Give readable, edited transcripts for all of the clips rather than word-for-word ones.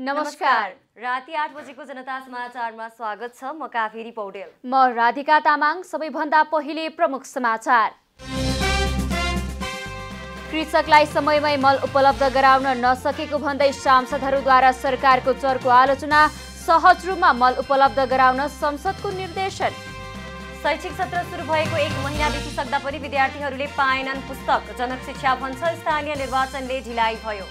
नमस्कार। राति 8 बजेको जनता समाचारमा स्वागत छ। म काफेरी पौडेल। म राधिका तामाङ। सबैभन्दा पहिले प्रमुख समाचार। कृषकलाई समयमै मल उपलब्ध गराउन नसकेको भन्दै सांसदहरूद्वारा सरकारको चर्को आलोचना। सहज रूपमा मल उपलब्ध गराउन संसदको निर्देशन। शैक्षिक सत्र सुरु भएको 1 महिना बितिसक्दा पनि विद्यार्थीहरूले पाएनन् पुस्तक। जनक शिक्षा भन्छ स्थानीय निर्वाचनले ढिलाइ भयो।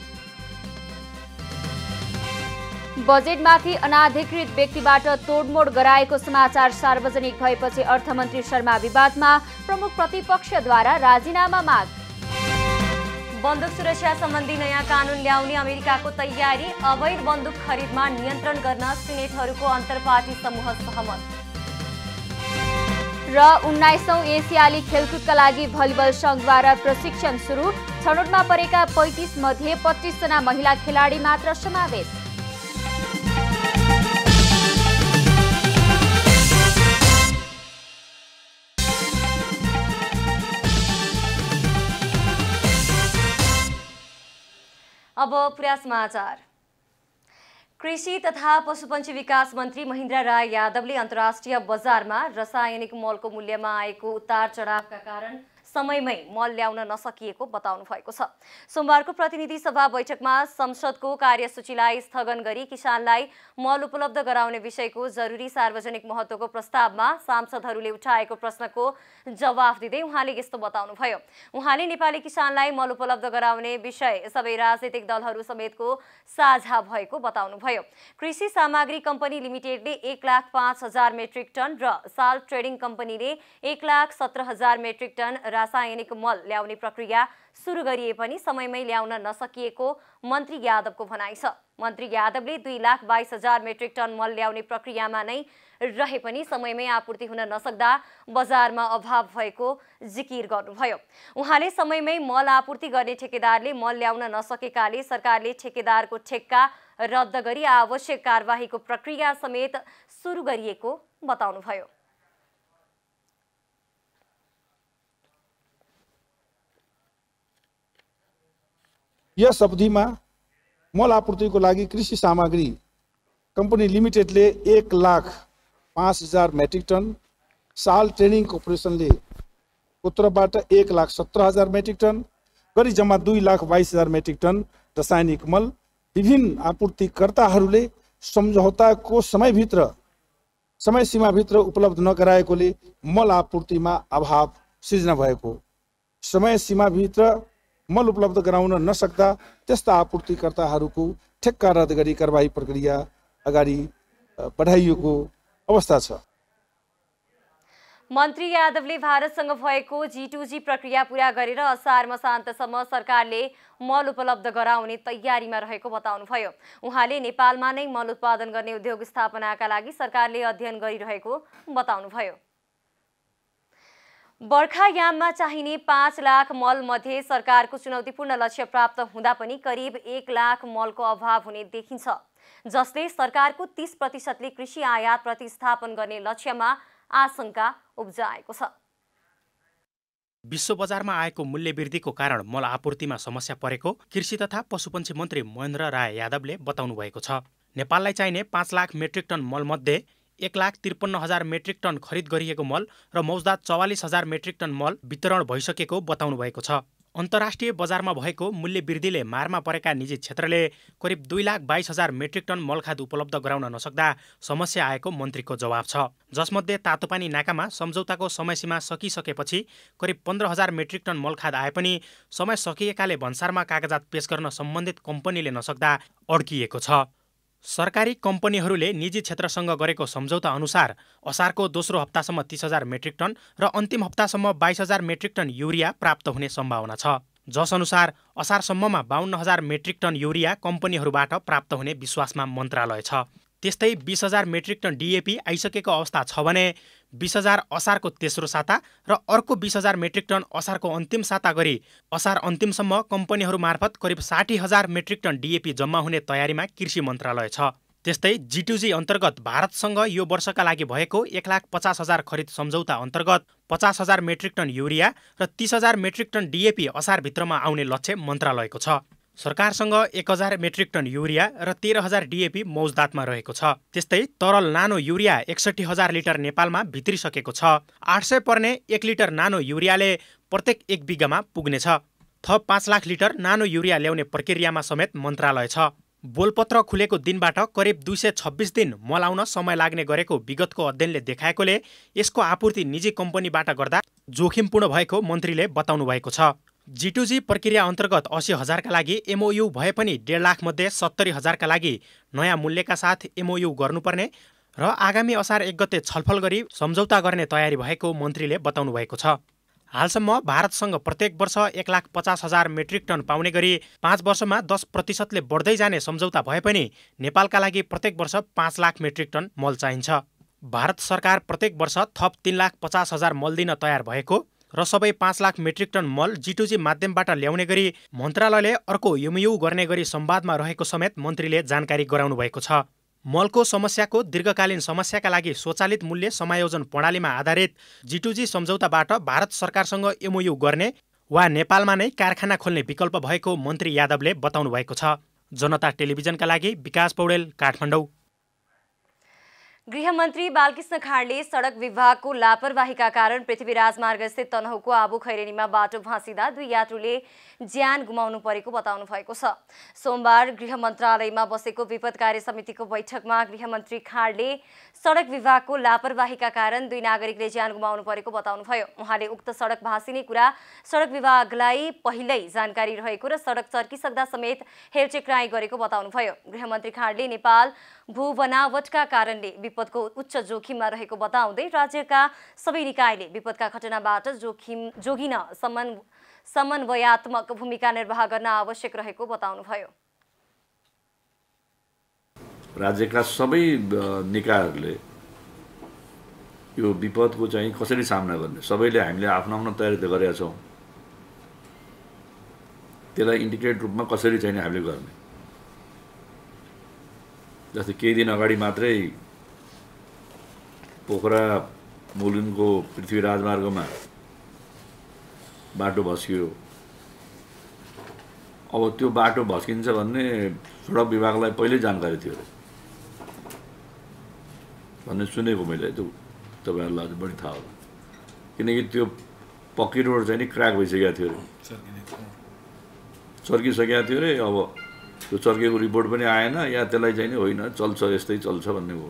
बजेटमाथि अनाधिकृत व्यक्तिबाट तोडमोड गराएको समाचार सार्वजनिक भएपछि अर्थमन्त्री शर्मा विवादमा। प्रमुख प्रतिपक्षद्वारा राजीनामा माग। बन्दुक सुरक्षा सम्बन्धी नयाँ कानुन ल्याउने अमेरिकाको तयारी। अवैध बन्दुक खरिदमा नियन्त्रण गर्न सिनेटहरूको अन्तर्पार्टी समूह सहमत। र 19औं एसियाली खेलकुदका लागि भलिबल संघद्वारा प्रशिक्षण सुरु। छनौटमा परेका 35 मध्ये 25 जना महिला खेलाडी मात्र समावेश। अब पुरा समाचार। कृषि तथा पशुपन्छी विकास मन्त्री महेन्द्र राय यादवले अन्तर्राष्ट्रिय बजारमा रासायनिक मलको मूल्यमा आएको उतार चढावका कारण समयमै मल ल्याउन नसकिएको बताउनु भएको छ। सोमबारको प्रतिनिधि सभा बैठकमा संसदको कार्यसूचीलाई स्थगन गरी किसानलाई मल उपलब्ध गराउने विषयको जरुरी सार्वजनिक महत्त्वको प्रस्तावमा सांसदहरूले उठाएको प्रश्नको जवाफ दिँदै उहाँले यस्तो बताउनुभयो। उहाँले नेपाली किसानलाई मल उपलब्ध गराउने विषय सबै राजनीतिक दलहरू समेतको साझा भएको बताउनुभयो। कृषि सामग्री कम्पनी लिमिटेडले 1,05,000 मेट्रिक टन र साल ट्रेडिङ कम्पनीले 1,17,000 मेट्रिक टन रासायनिक मल ल्याउने प्रक्रिया सुरु गरिए पनि समयमै ल्याउन नसकिएको मन्त्री यादवको भनाइ छ। मन्त्री यादवले 2,22,000 मेट्रिक टन मल ल्याउने प्रक्रियामा नै रहे पनि समयमै आपूर्ति हुन नसक्दा बजारमा अभाव भएको जिकिर गर्नुभयो। उहाँले समयमै मल आपूर्ति गर्ने ठेकेदारले मल ल्याउन नसकेकाले सरकारले ठेकेदारको ठेक्का रद्द गरी आवश्यक कारबाहीको प्रक्रिया समेत सुरु गरिएको बताउनुभयो। यस अवधिमा मल आपूर्तिको लागि कृषि सामग्री कम्पनी लिमिटेडले 1,05,000 मेट्रिक टन, साल ट्रेडिङ कर्पोरेसनले उत्तरबाट 1,17,000 मेट्रिक टन गरी जम्मा 2,22,000 मेट्रिक टन रासायनिक मल विभिन्न आपूर्तिकर्ताहरूले सम्झौताको समय सीमाभित्र उपलब्ध नगराएकोले मल आपूर्तिमा अभाव सिर्जना भएको। समय सीमाभित्र मल उपलब्ध गराउन नसक्दा त्यस्ता आपूर्तिकर्ताहरूको ठेक्का रद्द गरी कारबाही प्रक्रिया अगाडि बढाइएको अवस्था छ। मन्त्री यादवले भारतसँग भएको G2G प्रक्रिया पूरा गरेर असार मसान्तसम्म सरकारले मल उपलब्ध गराउने तयारीमा रहेको बताउनुभयो। उहाँले नेपालमा नै मल उत्पादन गर्ने उद्योग स्थापनाका लागि सरकारले अध्ययन गरिरहेको बताउनुभयो। बर्खायाममा चाहिने 5 लाख मल मध्ये सरकारको चुनौतीपूर्ण लक्ष्य प्राप्त हुँदा पनि करिब 1 लाख मलको अभाव हुने देखिन्छ, जसले सरकारको 30% कृषि आयात प्रतिस्थापन गर्ने लक्ष्यमा आशंका उब्जाएको छ। विश्व बजारमा आएको मूल्य वृद्धिको कारण मल आपूर्तिमा समस्या परेको कृषि तथा पशुपन्छी मन्त्री महेन्द्र राय यादवले बताउनु भएको छ। नेपाललाई चाहिने 5 लाख मेट्रिक टन मल मध्ये 1,53,000 मेट्रिक टन खरिद गरिएको मल र मौजदात 44,000 मेट्रिक टन मल वितरण भइसकेको बताउनु भएको छ। अन्तर्राष्ट्रिय बजारमा भएको मूल्य वृद्धिले मारमा परेका निजी क्षेत्रले करिब 2,22,000 मेट्रिक टन मलखाद उपलब्ध गराउन नसक्दा समस्या आएको मन्त्रीको जवाब छ। जसमध्ये तातोपानी नाकामा सम्झौताको समयसीमा सकिसकेपछि करिब 15,000 मेट्रिक टन मलखाद आए पनि समय सकिएकाले भन्सारमा कागजात पेश गर्न सम्बन्धित कम्पनीले नसक्दा अड्किएको छ। सरकारी कम्पनीहरूले निजी क्षेत्रसँग गरेको सम्झौता अनुसार असारको दोस्रो हप्तासम्म 30,000 मेट्रिक टन र अन्तिम हप्तासम्म 22,000 मेट्रिक टन युरिया प्राप्त हुने सम्भावना छ। जस अनुसार असारसम्ममा 52,000 मेट्रिक टन युरिया कम्पनीहरूबाट प्राप्त हुने विश्वासमा मन्त्रालय छ। त्यस्तै 20,000 मेट्रिक टन DAP आइसकेको अवस्था छ भने 20,000 असारको तेस्रो साता र अर्को 20,000 मेट्रिक टन असारको अन्तिम साता गरी असार अन्तिमसम्म कम्पनीहरू मार्फत करिब 60,000 मेट्रिक टन DAP जम्मा हुने तयारीमा कृषि मन्त्रालय छ। त्यस्तै G2G अन्तर्गत भारतसँग यो वर्षका लागि भएको 1,50,000 खरिद सम्झौता अन्तर्गत 50,000 मेट्रिक टन युरिया र 30,000 मेट्रिक टन DAP असारभित्रमा आउने लक्ष्य मन्त्रालयको छ। सरकारसँग 1000 मेट्रिक टन युरिया र 13000 डिएपी मौजदातमा रहेको छ। त्यस्तै तरल नानो युरिया 61000 लिटर नेपालमा भित्रिसकेको छ। 800 पर्ने 1 लिटर नानो युरियाले प्रत्येक 1 बिघामा पुग्नेछ। थप 5 लाख लिटर नानो युरिया ल्याउने प्रक्रियामा समेत मन्त्रालय छ। बोलपत्र खुलेको दिनबाट करिब 226 दिन मल आउन समय लाग्ने गरेको विगतको अध्ययनले देखाएकोले यसको आपूर्ति निजी कम्पनीबाट गर्दा जोखिमपूर्ण भएको मन्त्रीले बताउनु भएको छ। G2G प्रक्रिया अन्तर्गत 80,000 का लागि MOU भए पनि 1.5 लाख मध्ये 70,000 का लागि नयाँ मूल्यका साथ MOU गर्नुपर्ने र आगामी असार 1 गते छलफल गरी सम्झौता गर्ने तयारी भएको मन्त्रीले बताउनु भएको छ। हालसम्म भारतसँग प्रत्येक वर्ष 1,50,000 मेट्रिक टन पाउने गरी 5 वर्षमा 10% बढ्दै जाने सम्झौता भए पनि नेपालका लागि प्रत्येक वर्ष 5 लाख मेट्रिक टन मल चाहिन्छ। भारत सरकार प्रत्येक वर्ष थप 3,50,000 मल दिन तयार भएको र सबै 5 लाख मेट्रिक टन मल G2G माध्यमबाट ल्याउने गरी मन्त्रालयले अर्को MOU गर्ने गरी संवादमा रहेको समेत मन्त्रीले जानकारी गराउनु भएको छ। मलको समस्याको दीर्घकालीन समस्याका लागि स्वचालित मूल्य समायोजन प्रणालीमा आधारित G2G सम्झौताबाट भारत सरकारसँग MOU गर्ने वा नेपालमा नै कारखाना खोल्ने विकल्प भएको मन्त्री यादवले बताउनु भएको छ। जनता टेलिभिजनका लागि विकास पौडेल, काठमाडौँ। गृहमन्त्री बालकृष्ण खाँडले सडक विभागको लापरवाहीका कारण पृथ्वी राजमार्ग स्थित तनहुको आबु खैरेनीमा बाटो भाँसिँदा 2 यात्रुले ज्यान गुमाउनु परेको बताउनु भएको छ। सोमबार गृह मन्त्रालयमा बसेको विपद कार्य समितिको बैठकमा गृहमन्त्री खाँडले सडक विभागको लापरवाहीका कारण 2 नागरिकले ज्यान गुमाउनु परेको बताउनुभयो। उहाँले उक्त सडक भाँसिने कुरा सडक विभागलाई पहिल्यै जानकारी रहेको र सडक चर्किसक्दा समेत हेरचेक्राइ गरेको बताउनुभयो। गृहमन्त्री खाँडले नेपाल भूबनावटका कारणले विपदको उच्च जोखिममा रहेको बताउँदै राज्यका सबै निकायले विपदका घटनाबाट जोगिन समन्वयात्मक भूमिका निर्वाह गर्न आवश्यक रहेको बताउनुभयो। राज्यका सबै निकायहरूले यो विपदको चाहिँ कसरी सामना गर्ने सबैले हामीले आफ्नो आफ्नो तयारी त गरेका छौँ। त्यसलाई इन्टिग्रेटेड रूपमा कसरी चाहिँ हामीले गर्ने, जस्तै केही दिन अगाडि मात्रै पोखरा मुलुनको पृथ्वी राजमार्गमा बाटो भस्कियो। अब त्यो बाटो भस्किन्छ भन्ने सडक विभागलाई पहिल्यै जानकारी थियो भन्ने सुनेको मैले। त्यो तपाईँहरूलाई अझ बढी थाहा होला, किनकि त्यो पक्की रोड चाहिँ नि क्र्याक भइसकेको थियो अरे, चर्किसकेको थियो अरे। अब त्यो चर्केको रिपोर्ट पनि आएन या त्यसलाई चाहिँ नि होइन चल्छ यस्तै चल्छ भन्ने हो।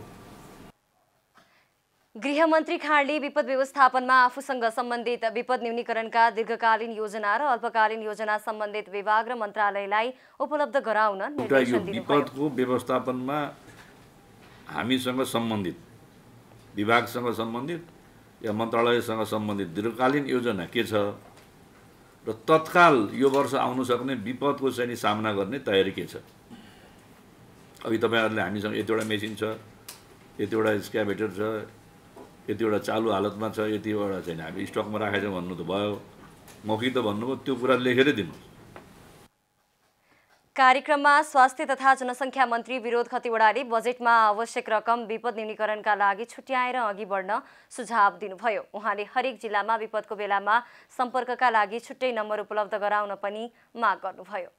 गृहमन्त्री खाँडले विपद व्यवस्थापनमा आफूसँग सम्बन्धित विपद न्यूनीकरणका दीर्घकालीन योजना र अल्पकालीन योजना सम्बन्धित विभाग र मन्त्रालयलाई उपलब्ध गराउन निर्देशन दिनुभयो। विपदको व्यवस्थापनमा हामीसँग सम्बन्धित विभागसँग सम्बन्धित या मन्त्रालयसँग सम्बन्धित दीर्घकालीन योजना के छ र तत्काल यो वर्ष आउन सक्ने विपदको चाहिँ सामना गर्ने तयारी के छ। अघि तपाईँहरूले हामीसँग यतिवटा मेसिन छ, यतिवटा एक्सक्याभेटर छ, यतिवटा चालु हालतमा छ, यतिवटा चाहिँ हामी स्टकमा राखेका छौँ भन्नु त भयो, मौखिक त भन्नुभयो, त्यो कुरा लेखेरै दिनुहोस्। कार्यक्रममा स्वास्थ्य तथा जनसङ्ख्या मन्त्री विरोध खतिवडाले बजेटमा आवश्यक रकम विपद न्यूनीकरणका लागि छुट्याएर अघि बढ्न सुझाव दिनुभयो। उहाँले हरेक जिल्लामा विपदको बेलामा सम्पर्कका लागि छुट्टै नम्बर उपलब्ध गराउन पनि माग गर्नुभयो।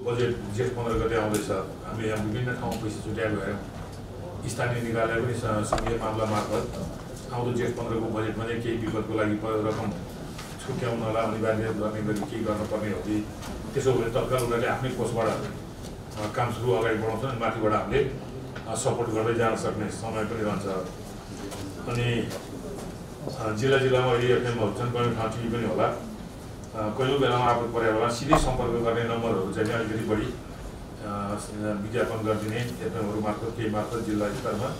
बजेट जेठ 15 गते आउँदैछ। हामी यहाँ विभिन्न ठाउँमा पैसा छुट्याएको भएर स्थानीय निकायलाई पनि सङ्घीय मामला मार्फत आउँदो जेठ 15 को बजेटमा चाहिँ केही विपदको लागि रकम छुट्याउनलाई अनिवार्य गर्ने गरी के गर्नुपर्ने हो कि त्यसो भने तत्काल उनीहरूले आफ्नै कोषबाट काम सुरु अगाडि बढाउँछन् अनि माथिबाट हामीले सपोर्ट गर्दै जान सक्ने समय पनि रहन्छ। अनि जिल्ला जिल्लामा अहिले एफएमहरू छन्, कयौँ ठाउँ टिभी पनि होला, कयौँ बेलामा आपद परे होला सिधै सम्पर्क गर्ने नम्बरहरू चाहिँ अलिकति बढी विज्ञापन गरिदिने एफएमहरू मार्फत केही मार्फत जिल्ला स्तरमा।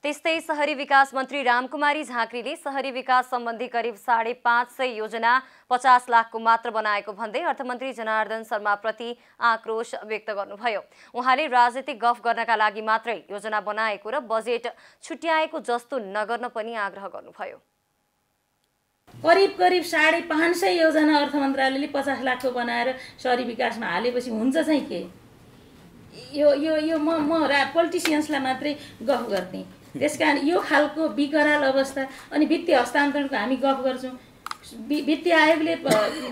त्यस्तै शहरी विकास मन्त्री रामकुमारी झाँक्रीले शहरी विकास सम्बन्धी करिब 550 योजना 50 लाखको मात्र बनाएको भन्दै अर्थमन्त्री जनार्दन शर्माप्रति आक्रोश व्यक्त गर्नुभयो। उहाँले राजनीतिक गफ गर्नका लागि मात्रै योजना बनाएको र बजेट छुट्याएको जस्तो नगर्न पनि आग्रह गर्नुभयो। करिब 550 योजना अर्थ मन्त्रालयले 50 लाखको बनाएर शहरी विकासमा हालेपछि हुन्छ चाहिँ के? यो म पोलिटिसियन्सलाई मात्रै गफ गर्ने। त्यसकारण यो खालको विकराल अवस्था अनि वित्तीय हस्तान्तरणको हामी गफ गर्छौँ। वित्तीय आयोगले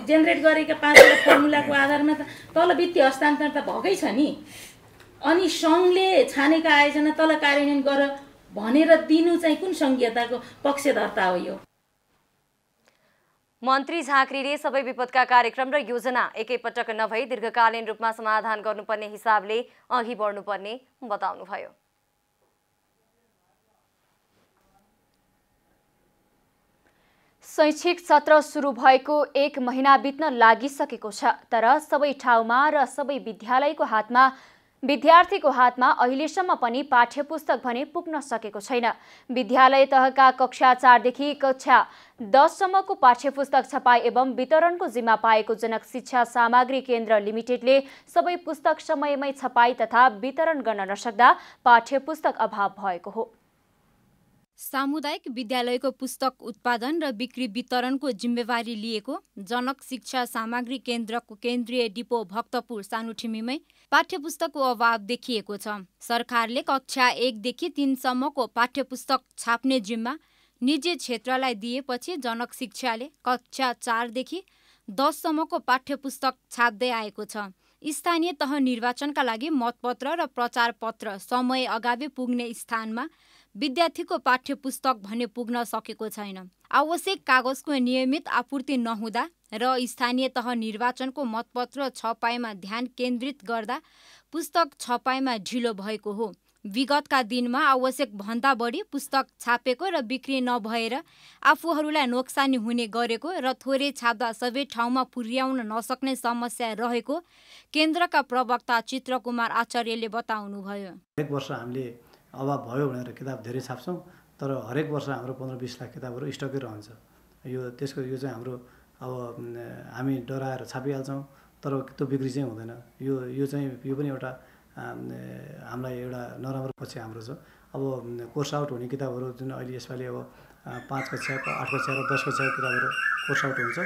जेनेरेट गरेका 5वटा फर्मुलाको आधारमा त तल वित्तीय हस्तान्तरण त भएकै छ नि। अनि सङ्घले छानेका आयोजना तल कार्यान्वयन गर भनेर दिनु चाहिँ कुन सङ्घीयताको पक्षधर्ता हो यो? मन्त्री झाँक्रीले सबै विपदका कार्यक्रम र योजना एकैपटक नभई दीर्घकालीन रूपमा समाधान गर्नुपर्ने हिसाबले अघि बढ्नुपर्ने बताउनुभयो। शैक्षिक सत्र सुरु भएको 1 महिना बित्न लागिसकेको छ, तर सबै ठाउँमा र सबै विद्यार्थीको हातमा अहिलेसम्म पनि पाठ्यपुस्तक भने पुग्न सकेको छैन। विद्यालय तहका कक्षा 4 देखि कक्षा 10 सम्मको पाठ्यपुस्तक छपाई एवं वितरणको जिम्मा पाएको जनक शिक्षा सामग्री केन्द्र लिमिटेडले सबै पुस्तक समयमै छपाई तथा वितरण गर्न नसक्दा पाठ्यपुस्तक अभाव भएको हो। सामुदायिक विद्यालयको पुस्तक उत्पादन र बिक्री वितरणको जिम्मेवारी लिएको जनक शिक्षा सामग्री केन्द्रको केन्द्रीय डिपो भक्तपुर सानुठिमीमै पाठ्यपुस्तकको अभाव देखिएको छ। सरकारले कक्षा 1 देखि 3 सम्मको पाठ्यपुस्तक छाप्ने जिम्मा निजी क्षेत्रलाई दिएपछि जनक शिक्षाले कक्षा 4 देखि 10 सम्मको पाठ्यपुस्तक छाप्दै आएको छ। स्थानीय तह निर्वाचनका लागि मतपत्र र प्रचार पत्र समय अगावै पुग्ने स्थानमा विद्यार्थीको पाठ्यपुस्तक भने पुग्न सकेको छैन। आवश्यक कागजको नियमित आपूर्ति नहुँदा र स्थानीय तह निर्वाचनको मतपत्र छपाईमा ध्यान केन्द्रित गर्दा पुस्तक छपाईमा ढिलो भएको हो। विगतका दिनमा आवश्यक भन्दा बढी पुस्तक छापेको र बिक्री नभएर आफूहरूलाई नोक्सानी हुने गरेको र थोरै छाप्दा सबै ठाउँमा पुर्याउन नसक्ने समस्या रहेको केन्द्रका प्रवक्ता चित्रकुमार आचार्यले बताउनुभयो। हरेक वर्ष हामीले अभाव भयो भनेर किताब धेरै छाप्छौँ, तर हरेक वर्ष हाम्रो 15-20 लाख किताबहरू स्टकै रहन्छ। यो चाहिँ हाम्रो अब हामी डराएर छापिहाल्छौँ, तर त्यो बिक्री चाहिँ हुँदैन। यो पनि एउटा हामीलाई एउटा नराम्रो पक्ष हाम्रो छ। अब कोर्स आउट हुने किताबहरू जुन अहिले यसपालि अब 5 कक्षा 8 कक्षा र 10 कक्षाको किताबहरू कोर्स आउट हुन्छ,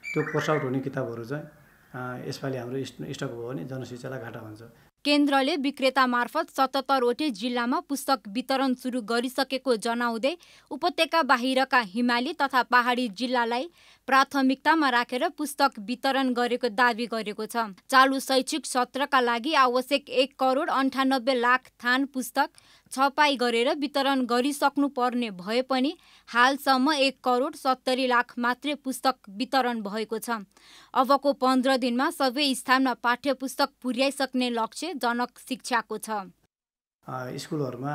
त्यो कोर्स आउट हुने किताबहरू चाहिँ यसपालि हाम्रो स्टक भयो भने जनशिक्षालाई घाटा हुन्छ। केन्द्रले विक्रेता मार्फत 77वटै जिल्लामा पुस्तक वितरण सुरु गरिसकेको जनाउँदै उपत्यका बाहिरका हिमाली तथा पहाडी जिल्लालाई प्राथमिकतामा राखेर पुस्तक वितरण गरेको दावी गरेको छ। चालु शैक्षिक सत्रका लागि आवश्यक 1,98 लाख थान पुस्तक छपाई गरेर वितरण गरिसक्नु पर्ने भए पनि हालसम्म 1,70 लाख मात्रै पुस्तक वितरण भएको छ। अबको 15 दिनमा सबै स्थानमा पाठ्यपुस्तक पुर्याइसक्ने लक्ष्य जनक शिक्षाको छ। स्कुलहरूमा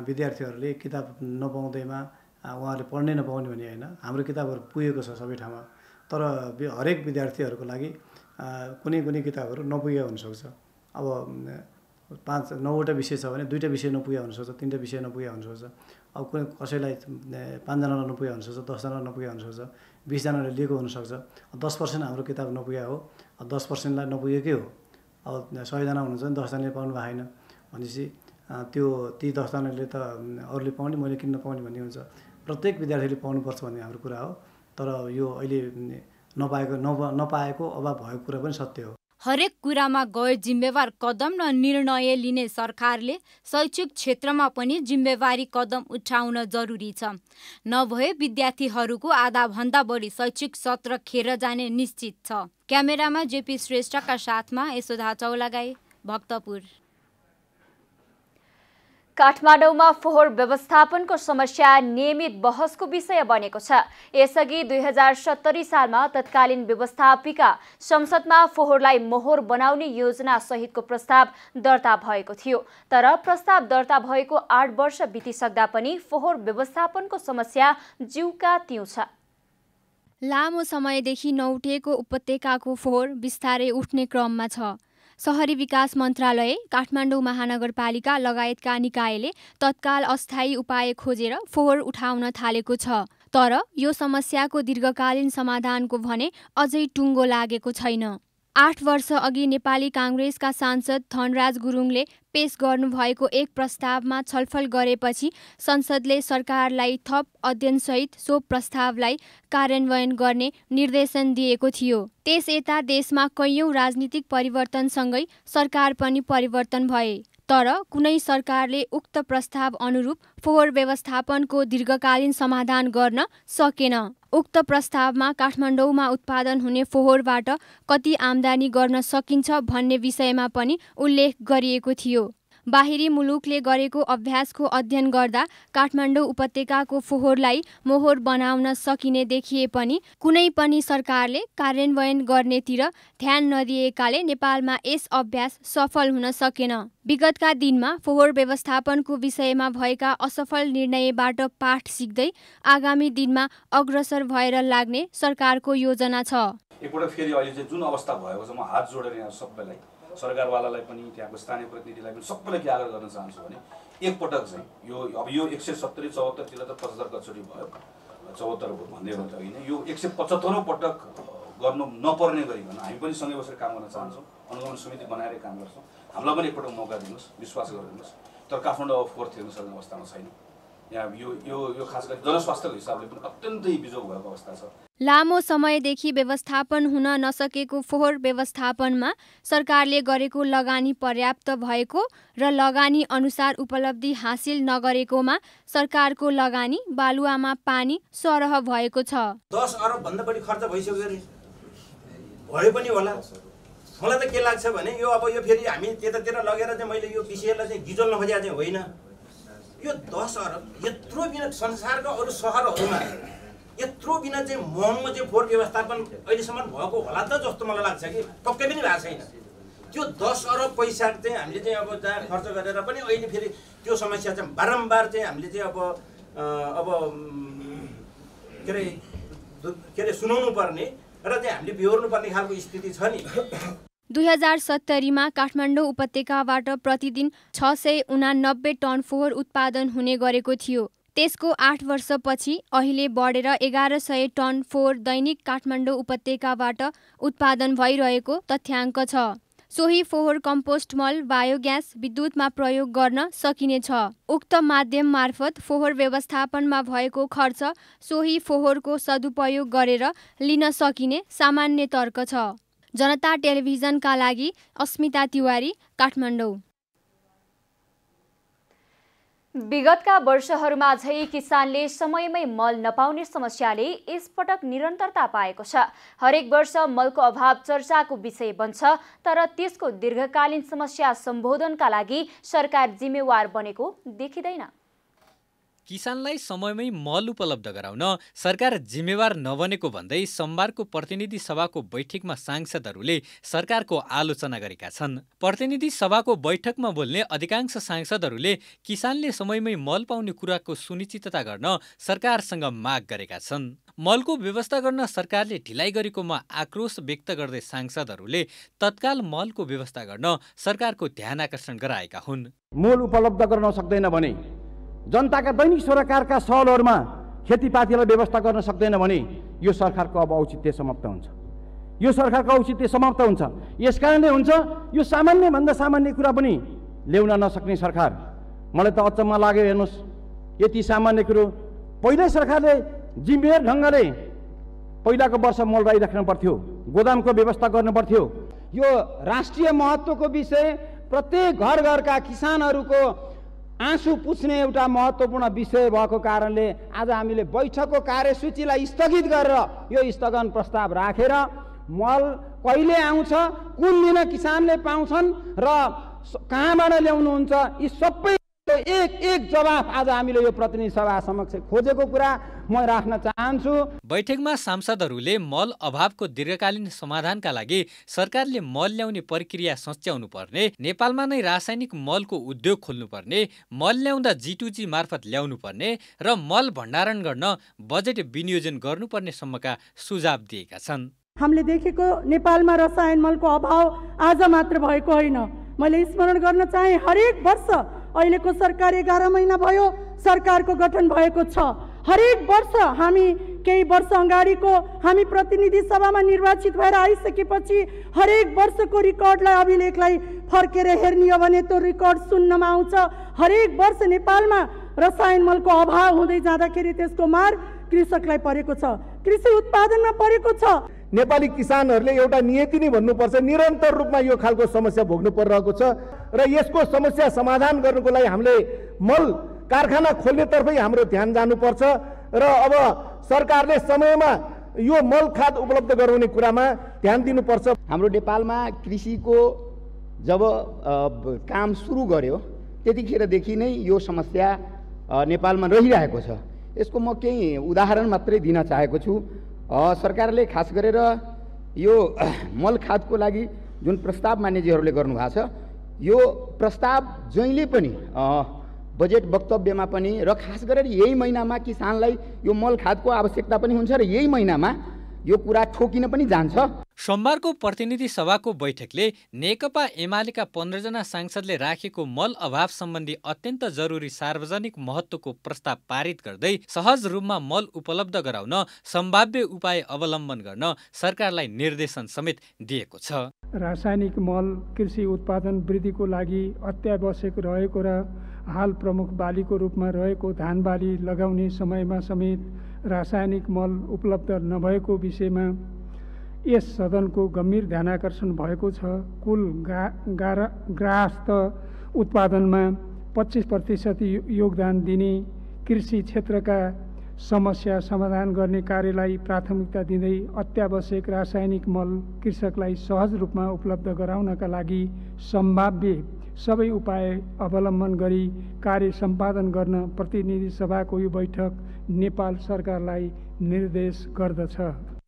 विद्यार्थीहरूले किताब नपाउँदैमा उहाँहरूले पढ्नै नपाउने भने होइन, हाम्रो किताबहरू पुगेको छ सबै ठाउँमा, तर हरेक विद्यार्थीहरूको लागि कुनै किताबहरू नपुगेको हुनसक्छ। अब 5-9वटा विषय छ भने 2टा विषय नपुगेको हुनसक्छ, 3टा विषय नपुगेको हुनसक्छ। अब कसैलाई 5 जनालाई नपुगेको हुनसक्छ, 10 जनालाई नपुगेको हुनसक्छ, 20 जनाले लिएको हुनसक्छ। 10% हाम्रो किताब नपुगेको हो, 10%लाई नपुगेकै हो। अब 100 जना हुनुहुन्छ भने 10 जनाले पाउनु भएको छैन भनेपछि ती 10 जनाले त अरूले पाउने मैले किन नपाउने भन्ने हुन्छ। प्रत्येक विद्यार्थीले पाउनुपर्छ भन्ने हाम्रो कुरा हो, तर यो अहिले नपाएको अभाव भएको कुरा पनि सत्य हो। हरेक कुरामा गैर जिम्मेवार कदम र निर्णय लिने सरकारले शैक्षिक क्षेत्रमा पनि जिम्मेवारी कदम उठाउन जरुरी छ। नभए विद्यार्थीहरूको आधाभन्दा बढी शैक्षिक सत्र खेर जाने निश्चित छ। क्यामेरामा जेपी श्रेष्ठका साथमा यशोधा चौलागाई, भक्तपुर। काठमाडौँमा फोहोर व्यवस्थापनको समस्या नियमित बहसको विषय बनेको छ। यसअघि 2070 सालमा तत्कालीन व्यवस्थापिका संसदमा फोहोरलाई मोहोर बनाउने योजना सहितको प्रस्ताव दर्ता भएको थियो, तर प्रस्ताव दर्ता भएको 8 वर्ष बितिसक्दा पनि फोहोर व्यवस्थापनको समस्या ज्यूका त्यौं छ। लामो समयदेखि नउठेको उपत्यकाको फोहोर बिस्तारै उठ्ने क्रममा छ। शहरी विकास मन्त्रालय, काठमाडौँ महानगरपालिका लगायतका निकायले तत्काल अस्थायी उपाय खोजेर फोहोर उठाउन थालेको छ, तर यो समस्याको दीर्घकालीन समाधानको भने अझै टुङ्गो लागेको छैन। 8 वर्ष अघि नेपाली काङ्ग्रेसका सांसद धनराज गुरुङले पेश गर्नुभएको एक प्रस्तावमा छलफल गरेपछि संसदले सरकारलाई थप अध्ययनसहित सो प्रस्तावलाई कार्यान्वयन गर्ने निर्देशन दिएको थियो। त्यस यता देशमा कैयौं राजनीतिक परिवर्तनसँगै सरकार पनि परिवर्तन भए, तर कुनै सरकारले उक्त प्रस्ताव अनुरूप फोहोर व्यवस्थापनको दीर्घकालीन समाधान गर्न सकेन। उक्त प्रस्तावमा काठमाडौँमा उत्पादन हुने फोहोरबाट कति आम्दानी गर्न सकिन्छ भन्ने विषयमा पनि उल्लेख गरिएको थियो। बाहिरी मुलुकले गरेको अभ्यासको अध्ययन गर्दा काठमाडौँ उपत्यकाको फोहोरलाई मोहोर बनाउन सकिने देखिए पनि कुनै पनि सरकारले कार्यान्वयन गर्नेतिर ध्यान नदिएकाले नेपालमा यस अभ्यास सफल हुन सकेन। विगतका दिनमा फोहोर व्यवस्थापनको विषयमा भएका असफल निर्णयबाट पाठ सिक्दै आगामी दिनमा अग्रसर भएर लाग्ने सरकारको योजना छ। एकपटक फेरि अहिले चाहिँ जुन अवस्था भएको छ, म हात जोडेर यहाँ सबैलाई, सरकारवालालाई पनि त्यहाँको स्थानीय प्रतिनिधिलाई पनि सबैलाई के आग्रह गर्न चाहन्छु भने एकपटक चाहिँ यो 170, 74, 73, 75 कचोटि भयो, 74 भन्दै गर्दा होइन, यो 175औं पटक गर्नु नपर्ने गरिकन हामी पनि सँगै बसेर काम गर्न चाहन्छौँ। अनुगमन समिति बनाएर काम गर्छौँ। हामीलाई पनि एकपटक मौका दिनुहोस्, विश्वास गरिदिनुहोस्। तर काठमाडौँ अब फोहोर थिर्न सक्ने अवस्थामा छैन। यहाँ यो खास गरी जनस्वास्थ्यको हिसाबले पनि अत्यन्तै बिजोग भएको अवस्था छ। लामो समयदेखि व्यवस्थापन हुन नसकेको फोहोर व्यवस्थापनमा सरकारले गरेको लगानी पर्याप्त भएको र लगानी अनुसार उपलब्धि हासिल नगरेकोमा सरकारको लगानी बालुवामा पानी सरह भएको छ। 10 अरब भन्दा बढी खर्च भइसक्यो रे, भयो पनि होला। मलाई त के लाग्छ भने यो फेरि हामी त्यतातिर लगेर चाहिँ मैले यो विषयलाई चाहिँ गिजोल्न खोजेको चाहिँ होइन। यो 10 अरब यत्रो बिना संसारका अरू सहरहरूमा यत्रो बिना चाहिँ महँगो चाहिँ फोहोर व्यवस्थापन अहिलेसम्म भएको होला त जस्तो मलाई लाग्छ कि पक्कै पनि भएको छैन। त्यो 10 अरब पैसा चाहिँ हामीले चाहिँ अब जहाँ खर्च गरेर पनि अहिले फेरि त्यो समस्या चाहिँ बारम्बार चाहिँ हामीले चाहिँ अब के अरे सुनाउनु पर्ने र चाहिँ हामीले बिहोर्नु पर्ने खालको स्थिति छ नि। 2070मा काठमाडौँ उपत्यकाबाट प्रतिदिन 689 टन फोहोर उत्पादन हुने गरेको थियो। त्यसको 8 वर्षपछि अहिले बढेर 1100 टन फोहोर दैनिक काठमाडौँ उपत्यकाबाट उत्पादन भइरहेको तथ्याङ्क छ। सोही फोहोर कम्पोस्ट मल बायोग्यास विद्युतमा प्रयोग गर्न सकिनेछ। उक्त माध्यम मार्फत फोहोर व्यवस्थापनमा भएको खर्च सोही फोहोरको सदुपयोग गरेर लिन सकिने सामान्य तर्क छ। जनता टेलिभिजनका लागि अस्मिता तिवारी, काठमाडौँ। विगतका वर्षहरूमा झै किसानले समयमै मल नपाउने समस्याले यसपटक निरन्तरता पाएको छ। हरेक वर्ष मलको अभाव चर्चाको विषय बन्छ, तर त्यसको दीर्घकालीन समस्या सम्बोधनका लागि सरकार जिम्मेवार बनेको देखिँदैन। किसानलाई समयमै मल उपलब्ध गराउन सरकार जिम्मेवार नबनेको भन्दै सोमबारको प्रतिनिधि सभाको बैठकमा सांसदहरूले सरकारको आलोचना गरेका छन्। प्रतिनिधि सभाको बैठकमा बोल्ने अधिकांश सांसदहरूले किसानले समयमै मल पाउने कुराको सुनिश्चितता गर्न सरकारसँग माग गरेका छन्। मलको व्यवस्था गर्न सरकारले ढिलाइ गरेकोमा आक्रोश व्यक्त गर्दै सांसदहरूले तत्काल मलको व्यवस्था गर्न सरकारको ध्यान आकर्षण गराएका हुन्। मल उपलब्ध गर्न सक्दैन भने, जनताका दैनिक सरकारका सहलहरूमा खेतीपातीलाई व्यवस्था गर्न सक्दैन भने यो सरकारको अब औचित्य समाप्त हुन्छ। यो सरकारको औचित्य समाप्त हुन्छ। यसकारणले हुन्छ यो सामान्यभन्दा सामान्य कुरा पनि ल्याउन नसक्ने सरकार। मलाई त अचम्म लाग्यो। हेर्नुहोस्, यति सामान्य कुरो पहिल्यै सरकारले जिम्मेवार ढङ्गले पहिलाको वर्ष मल राखिराख्नु पर्थ्यो, गोदामको व्यवस्था गर्नु पर्थ्यो। यो राष्ट्रिय महत्त्वको विषय, प्रत्येक घर घरका किसानहरूको आँसु पुछ्ने एउटा महत्त्वपूर्ण विषय भएको कारणले आज हामीले बैठकको कार्यसूचीलाई स्थगित गरेर यो स्थगन प्रस्ताव राखेर मल कहिले आउँछ, कुन दिन किसानले पाउँछन् र कहाँबाट ल्याउनुहुन्छ, यी सबै एक जवाफ आज हामीले यो प्रतिनिधि सभा समक्ष खोजेको कुरा म राख्न चाहन्छु। बैठकमा सांसदहरूले मल अभावको दीर्घकालीन समाधानका लागि सरकारले मल ल्याउने प्रक्रिया सच्याउनु पर्ने, नेपालमा नै रासायनिक मलको उद्योग खोल्नुपर्ने, मल ल्याउँदा G2G मार्फत ल्याउनु पर्ने र मल भण्डारण गर्न बजेट विनियोजन गर्नुपर्ने सम्मका सुझाव दिएका छन्। हामीले देखेको नेपालमा रसायन मलको अभाव आज मात्र भएको होइन। मैले स्मरण गर्न चाहे, हरेक वर्ष अहिलेको सरकार 11 महिना भयो सरकारको गठन भएको छ। हरेक वर्ष हामी केही वर्ष अगाडिको हामी प्रतिनिधि सभामा निर्वाचित भएर आइसकेपछि हरेक वर्षको रिकर्डलाई, अभिलेखलाई फर्केर हेर्ने हो भने त्यो रिकर्ड सुन्नमा आउँछ। हरेक वर्ष नेपालमा रसायन मलको अभाव हुँदै जाँदाखेरि त्यसको मार कृषकलाई परेको छ, कृषि उत्पादनमा परेको छ। नेपाली किसानहरूले एउटा नियति नै भन्नुपर्छ, निरन्तर रूपमा यो खालको समस्या भोग्नु परिरहेको छ र यसको समस्या समाधान गर्नको लागि हामीले मल कारखाना खोल्नेतर्फै हाम्रो ध्यान जानुपर्छ र अब सरकारले समयमा यो मल खाद उपलब्ध गराउने कुरामा ध्यान दिनुपर्छ। हाम्रो नेपालमा कृषिको जब काम सुरु गर्यो त्यतिखेरदेखि नै यो समस्या नेपालमा रहिरहेको छ। यसको म केही उदाहरण मात्रै दिन चाहेको छु। सरकारले खास गरेर यो मल खादको लागि जुन प्रस्ताव मान्यजीहरूले गर्नुभएको छ, यो प्रस्ताव जहिले पनि बजेट वक्तव्यमा पनि र खास गरेर यही महिनामा किसानलाई यो मल खादको आवश्यकता पनि हुन्छ र यही महिनामा यो कुरा ठोकिन पनि जान्छ। सोमबारको प्रतिनिधि सभाको बैठकले नेकपा एमालेका 15 जना सांसदले राखेको मल अभाव सम्बन्धी अत्यन्त जरुरी सार्वजनिक महत्त्वको प्रस्ताव पारित गर्दै सहज रूपमा मल उपलब्ध गराउन सम्भाव्य उपाय अवलम्बन गर्न सरकारलाई निर्देशन समेत दिएको छ। रासायनिक मल कृषि उत्पादन वृद्धिको लागि अत्यावश्यक रहेको र हाल प्रमुख बालीको रूपमा रहेको धान बाली लगाउने समयमा समेत रासायनिक मल उपलब्ध नभएको विषयमा यस सदनको गम्भीर ध्यानाकर्षण भएको छ। कुल ग्राहस्थ उत्पादनमा 25% योगदान दिने कृषि क्षेत्रका समस्या समाधान गर्ने कार्यलाई प्राथमिकता दिँदै अत्यावश्यक रासायनिक मल कृषकलाई सहज रूपमा उपलब्ध गराउनका लागि सम्भाव्य सबै उपाय अवलम्बन गरी कार्य सम्पादन गर्न प्रतिनिधि सभाको यो बैठक नेपाल सरकारलाई निर्देश गर्दछ।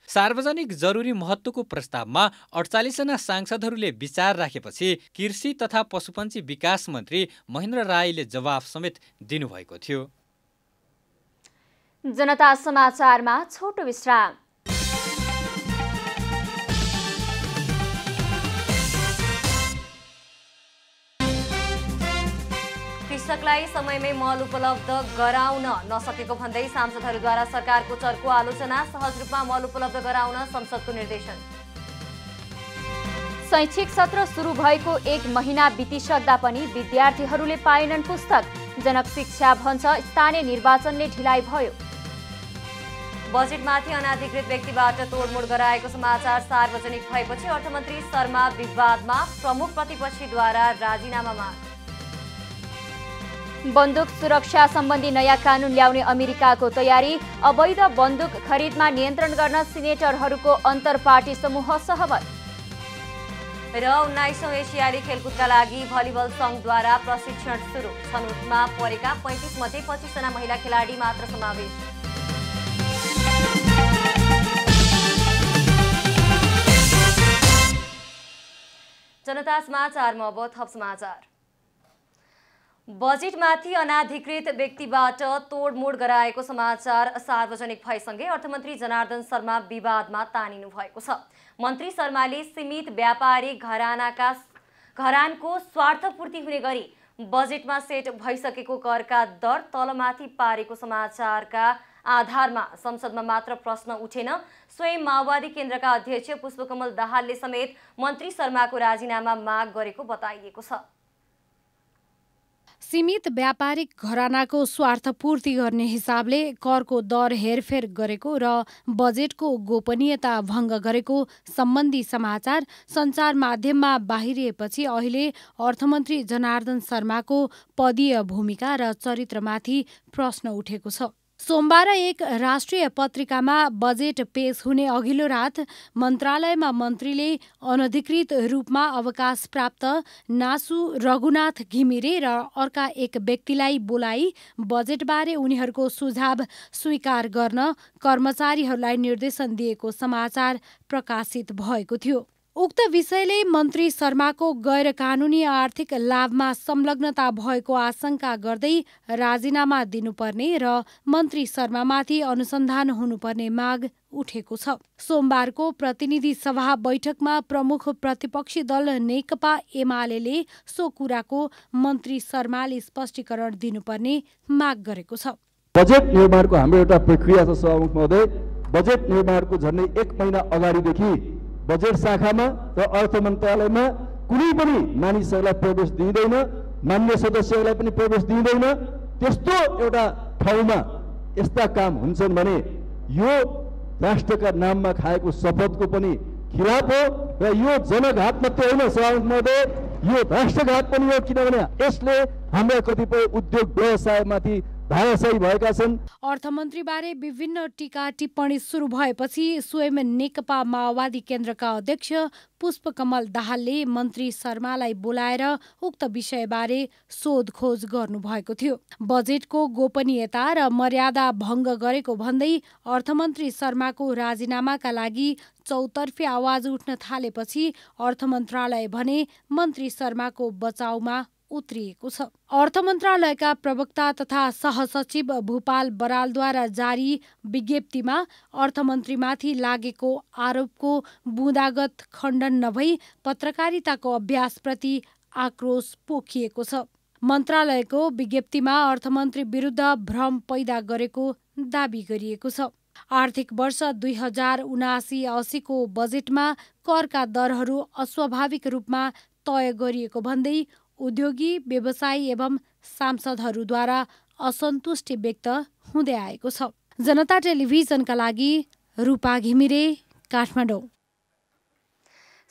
सार्वजनिक जरुरी महत्त्वको प्रस्तावमा 48 जना सांसदहरूले विचार राखेपछि कृषि तथा पशुपन्छी विकास मन्त्री महेन्द्र राईले जवाफ समेत दिनुभएको थियो। जनता समाचारमा छोटो विश्राम। कृषकलाई समयमै मल उपलब्ध गराउन नसकेको भन्दै सांसदहरूद्वारा सरकारको चर्को आलोचना। सहज रूपमा मल उपलब्ध गराउन संसदको निर्देशन। शैक्षिक सत्र सुरु भएको 1 महिना बितिसक्दा पनि विद्यार्थीहरूले पाएनन् पुस्तक। जनक शिक्षा भन्छ स्थानीय निर्वाचनले ढिलाइ भयो। बजेटमाथि अनाधिकृत व्यक्तिबाट तोडमोड गराएको समाचार सार्वजनिक भएपछि अर्थमन्त्री शर्मा विवादमा, प्रमुख प्रतिपक्षीद्वारा राजीनामा माग। बन्दुक सुरक्षा सम्बन्धी नयाँ कानून ल्याउने अमेरिकाको तयारी। अवैध बन्दुक खरिदमा नियन्त्रण गर्न सिनेटरहरूको अन्तर्पार्टी समूह सहमत। र 19औं एसियाली खेलकुदका लागि भलिबल संघद्वारा प्रशिक्षण सुरु। छनौटमा परेका 35 मध्ये 25 जना महिला खेलाडी मात्र समावेश। जनता समाचारमा अब थप समाचार। बजेटमाथि अनाधिकृत व्यक्तिबाट तोडमोड गराएको समाचार सार्वजनिक भएसँगै अर्थमन्त्री जनार्दन शर्मा विवादमा तानिनु भएको छ। मन्त्री शर्माले सीमित व्यापारी घरानको स्वार्थपूर्ति हुने गरी बजेटमा सेट भइसकेको करका दर तलमाथि पारेको समाचारका आधारमा संसदमा मात्र प्रश्न उठेन। स्वयं माओवादी केन्द्रका अध्यक्ष पुष्पकमल दाहालले समेत मन्त्री शर्माको राजीनामा माग गरेको बताइएको छ। सीमित व्यापारिक घरानाको स्वार्थपूर्ति गर्ने हिसाबले करको दर हेरफेर गरेको र बजेटको गोपनीयता भङ्ग गरेको सम्बन्धी समाचार सञ्चार माध्यममा बाहिरिएपछि अहिले अर्थमन्त्री जनार्दन शर्माको पदीय भूमिका र चरित्रमाथि प्रश्न उठेको छ। सोमबार एक राष्ट्रिय पत्रिकामा बजेट पेश हुने अघिल्लो रात मन्त्रालयमा मन्त्रीले अनधिकृत रूपमा अवकाश प्राप्त नासु रघुनाथ घिमिरे र अर्का एक व्यक्तिलाई बोलाई बजेटबारे उनीहरूको सुझाव स्वीकार गर्न कर्मचारीहरूलाई निर्देशन दिएको समाचार प्रकाशित भएको थियो। उक्त विषयले मन्त्री शर्माको गैर कानुनी आर्थिक लाभमा संलग्नता भएको आशंका गर्दै राजीनामा दिनुपर्ने र मन्त्री शर्मामाथि अनुसन्धान हुनुपर्ने माग उठेको छ। सोमबारको प्रतिनिधि सभा बैठकमा प्रमुख प्रतिपक्षी दल नेकपा एमाले सो कुराको मन्त्री शर्माले स्पष्टीकरण दिनुपर्ने माग गरेको छ। बजेट निर्माणको हाम्रो एउटा प्रक्रिया छ सभामुख महोदय। बजेट निर्माणको झन्डै 1 महिना अगाडिदेखि बजेट शाखामा र अर्थ मन्त्रालयमा कुनै पनि मानिसहरूलाई प्रवेश दिइँदैन, मान्य सदस्यहरूलाई पनि प्रवेश दिइँदैन। त्यस्तो एउटा ठाउँमा यस्ता काम हुन्छन् भने यो राष्ट्रका नाममा खाएको शपथको पनि खिलाफ हो र यो जनघात मात्रै होइन सभामुख महोदय, यो राष्ट्रघात पनि हो, किनभने यसले हाम्रा कतिपय उद्योग व्यवसायमाथि धाराशायी भएका छन्। अर्थमन्त्रीबारे विभिन्न टीका टिप्पणी सुरु भएपछि स्वयं नेकपा माओवादी केन्द्रका अध्यक्ष पुष्पकमल दाहालले मन्त्री शर्मालाई बोलाएर उक्त विषयबारे सोधखोज गर्नुभएको थियो। बजेटको गोपनीयता र मर्यादा भङ्ग गरेको भन्दै अर्थमन्त्री शर्माको राजीनामाका लागि चौतर्फी आवाज उठ्न थालेपछि अर्थ मन्त्रालय भने मन्त्री शर्माको बचाउमा उत्रिएको छ। अर्थ मन्त्रालयका प्रवक्ता तथा सहसचिव भूपाल बरालद्वारा जारी विज्ञप्तिमा अर्थमन्त्रीमाथि लागेको आरोपको बुँदागत खण्डन नभई पत्रकारिताको अभ्यासप्रति आक्रोश पोखिएको छ। मन्त्रालयको विज्ञप्तिमा अर्थमन्त्री विरुद्ध भ्रम पैदा गरेको दाबी गरिएको छ। आर्थिक वर्ष 2079-80 को बजेटमा करका दरहरू अस्वाभाविक रूपमा तय गरिएको भन्दै उद्योगी, व्यवसायी एवं सांसदहरूद्वारा असन्तुष्टि व्यक्त हुँदै आएको छ। जनता टेलिभिजनका लागि रूपा घिमिरे, काठमाडौँ।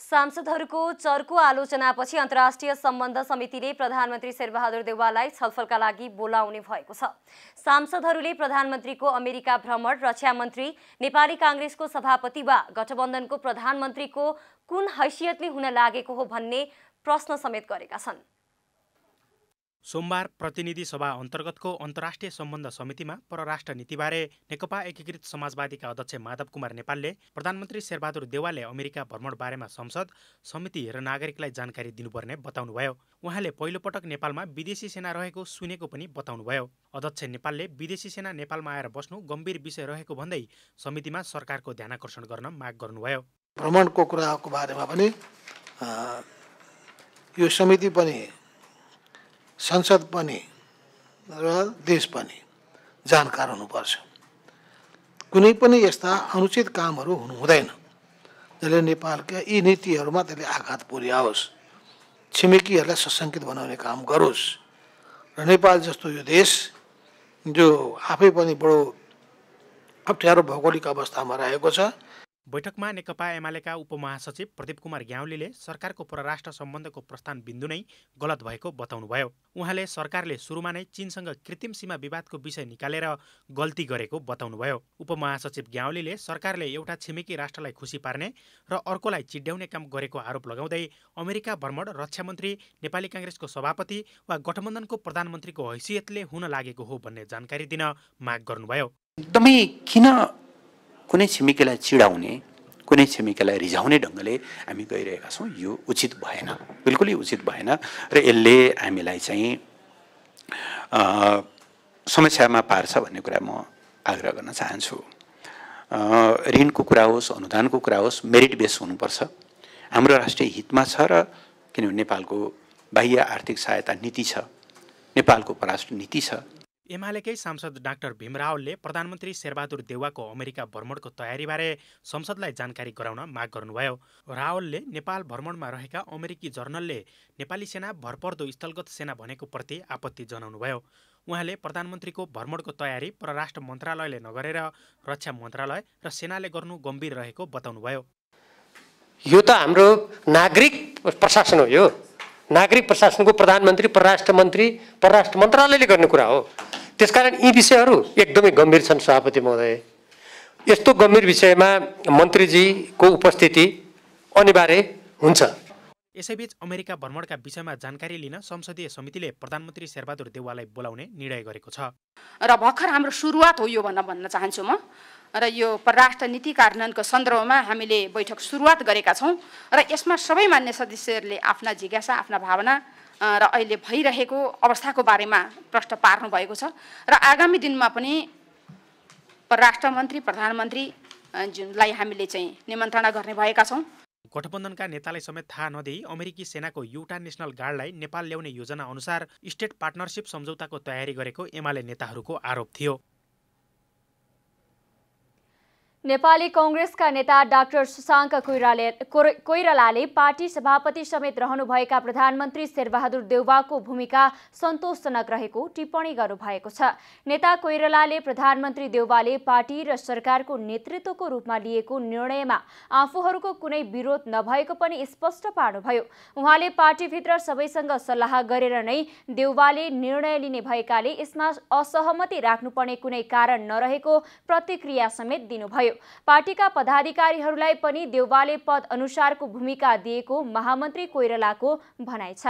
सांसदहरूको चर्को आलोचनापछि अन्तर्राष्ट्रिय सम्बन्ध समितिले प्रधानमन्त्री शेरबहादुर देउवालाई छलफलका लागि बोलाउने भएको छ। सांसदहरूले प्रधानमन्त्रीको अमेरिका भ्रमण, रक्षा मन्त्री, नेपाली काङ्ग्रेसको सभापति वा गठबन्धनको प्रधानमन्त्रीको कुन हैसियतले हुन लागेको हो भन्ने प्रश्न समेत गरेका छन्। सोमबार प्रतिनिधि सभा अन्तर्गतको अन्तर्राष्ट्रिय सम्बन्ध समितिमा परराष्ट्र नीतिबारे नेकपा एकीकृत समाजवादीका अध्यक्ष माधव कुमार नेपालले प्रधानमन्त्री शेरबहादुर देउवाले अमेरिका भ्रमण बारेमा संसद, समिति र नागरिकलाई जानकारी दिनुपर्ने बताउनुभयो। उहाँले पहिलोपटक नेपालमा विदेशी सेना रहेको सुनेको पनि बताउनुभयो। अध्यक्ष नेपालले विदेशी सेना नेपालमा आएर बस्नु गम्भीर विषय रहेको भन्दै समितिमा सरकारको ध्यानाकर्षण गर्न माग गर्नुभयो। भ्रमणको कुराको बारेमा पनि यो समिति पनि संसद पनि र देश पनि जानकार हुनुपर्छ। कुनै पनि यस्ता अनुचित कामहरू हुनु हुँदैन जसले नेपालका यी नीतिहरूमा त्यसले आघात पुर्याओस्, छिमेकीहरूलाई सशङ्कित बनाउने काम गरोस् र नेपाल जस्तो यो देश जो आफै पनि बडो अप्ठ्यारो भौगोलिक अवस्थामा रहेको छ। बैठकमा नेकपा एमालेका उपमहासचिव प्रदीप कुमार ग्याउलीले सरकारको परराष्ट्र सम्बन्धको प्रस्थान बिन्दु नै गलत भएको बताउनुभयो। उहाँले सरकारले सुरुमा नै चीनसँग कृत्रिम सीमा विवादको विषय निकालेर गल्ती गरेको बताउनुभयो। उपमहासचिव ग्याउलीले सरकारले एउटा छिमेकी राष्ट्रलाई खुसी पार्ने र अर्कोलाई चिड्याउने काम गरेको आरोप लगाउँदै अमेरिका भ्रमण, रक्षा मन्त्री, नेपाली काङ्ग्रेसको सभापति वा गठबन्धनको प्रधानमन्त्रीको हैसियतले हुन लागेको हो भन्ने जानकारी दिन माग गर्नुभयो। एकदमै किन कुनै छिमेकीलाई चिडाउने, कुनै छिमेकीलाई रिझाउने ढङ्गले हामी गइरहेका छौँ, यो उचित भएन, बिल्कुलै उचित भएन र यसले हामीलाई चाहिँ समस्यामा पार्छ भन्ने कुरा म आग्रह गर्न चाहन्छु। ऋणको कुरा होस्, अनुदानको कुरा होस्, मेरिट बेस हुनुपर्छ। हाम्रो राष्ट्रिय हितमा छ र किनभने नेपालको बाह्य आर्थिक सहायता नीति छ, नेपालको परराष्ट्र नीति छ। एमालेकै सांसद डाक्टर भीम रावलले प्रधानमन्त्री शेरबहादुर देउवाको अमेरिका भ्रमणको तयारीबारे संसदलाई जानकारी गराउन माग गर्नुभयो। रावलले नेपाल भ्रमणमा रहेका अमेरिकी जर्नलले नेपाली सेना भरपर्दो स्थलगत सेना भनेको प्रति आपत्ति जनाउनुभयो। उहाँले प्रधानमन्त्रीको भ्रमणको तयारी परराष्ट्र मन्त्रालयले नगरेर रक्षा मन्त्रालय र सेनाले गर्नु गम्भीर रहेको बताउनुभयो। यो त हाम्रो नागरिक प्रशासन हो। यो नागरिक प्रशासनको प्रधानमन्त्री, परराष्ट्र मन्त्री, परराष्ट्र मन्त्रालयले गर्ने कुरा हो। त्यसकारण यी विषयहरू एकदमै गम्भीर छन् सभापति महोदय। यस्तो गम्भीर विषयमा मन्त्रीजीको उपस्थिति अनिवार्य हुन्छ। यसैबीच अमेरिका भ्रमणका विषयमा जानकारी लिन संसदीय समितिले प्रधानमन्त्री शेरबहादुर देउवालाई बोलाउने निर्णय गरेको छ र भर्खर हाम्रो सुरुवात हो यो भन्न चाहन्छु म। र यो परराष्ट्र नीति कार्यान्वयनको सन्दर्भमा हामीले बैठक सुरुवात गरेका छौँ र यसमा सबै मान्य सदस्यहरूले आफ्ना जिज्ञासा, आफ्ना भावना र अहिले भइरहेको अवस्थाको बारेमा प्रश्न पार्नु भएको छ र आगामी दिनमा पनि परराष्ट्र मन्त्री, प्रधानमन्त्री जुनलाई हामीले चाहिँ निमन्त्रणा गर्ने भएका छौँ। गठबन्धनका नेतालाई समेत थाहा नदिई अमेरिकी सेनाको युटा नेसनल गार्डलाई नेपाल ल्याउने योजना अनुसार स्टेट पार्टनरसिप सम्झौताको तयारी गरेको एमाले नेताहरूको आरोप थियो। नेपाली कांग्रेसका नेता डाक्टर शशाङ्क कोइरालाले पार्टी सभापति समेत रहनुभएका प्रधानमन्त्री शेरबहादुर देउवाको भूमिका सन्तोषजनक रहेको टिप्पणी गर्नुभएको छ। नेता कोइरालाले प्रधानमन्त्री देउवाले पार्टी र सरकारको नेतृत्वको रूपमा लिएको निर्णयमा आफूहरूको कुनै विरोध नभएको पनि स्पष्ट पार्नुभयो। उहाँले पार्टीभित्र सबैसँग सल्लाह गरेर नै देउवाले निर्णय लिने भएकाले यसमा असहमति राख्नुपर्ने कुनै कारण नरहेको प्रतिक्रिया समेत दिनुभयो। पार्टीका पदाधिकारीहरूलाई पनि देउवाले पद अनुसारको भूमिका दिएको महामन्त्री कोइरालाको भनाइ छ।